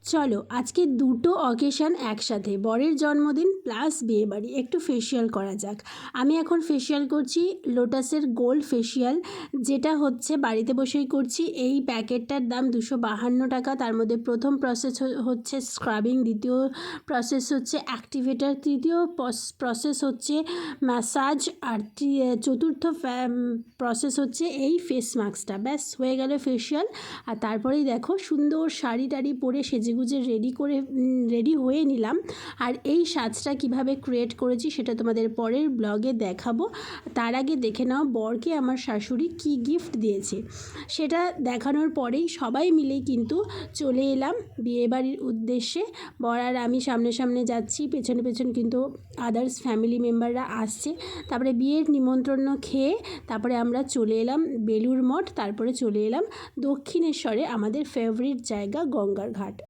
চলো আজকে দুটো অকেশান একসাথে, বরের জন্মদিন প্লাস বিয়েবাড়ি, একটু ফেসিয়াল করা যাক। আমি এখন ফেসিয়াল করছি লোটাসের গোল্ড ফেসিয়াল, যেটা হচ্ছে বাড়িতে বসেই করছি। এই প্যাকেটটার দাম 252 টাকা। তার মধ্যে প্রথম প্রসেস হচ্ছে স্ক্রাবিং, দ্বিতীয় প্রসেস হচ্ছে অ্যাক্টিভেটার, তৃতীয় প্রসেস হচ্ছে ম্যাসাজ, আর চতুর্থ প্রসেস হচ্ছে এই ফেস মাস্কটা। ব্যাস হয়ে গেল ফেসিয়াল। আর তারপরেই দেখো সুন্দর শাড়ি টাড়ি পরে সেজেগুজে রেডি হয়ে নিলাম। আর এই সাজটা কিভাবে ক্রিয়েট করেছি সেটা তোমাদের পরের ব্লগে দেখাবো। তার আগে দেখে নাও বরকে আমার শাশুড়ি কি গিফট দিয়েছে। সেটা দেখানোর পরেই সবাই মিলেই কিন্তু চলে এলাম বিয়েবাড়ির উদ্দেশ্যে। বর আর আমি সামনে সামনে যাচ্ছি, পেছনে পেছনে কিন্তু আদার্স ফ্যামিলি মেম্বাররা আসছে। তারপরে বিয়ের নিমন্ত্রণ খেয়ে তারপরে আমরা চলে এলাম বেলুড় মঠ, তারপরে চলে এলাম দক্ষিণেশ্বরে, আমাদের ফেভারিট জায়গা গঙ্গার ঘাট।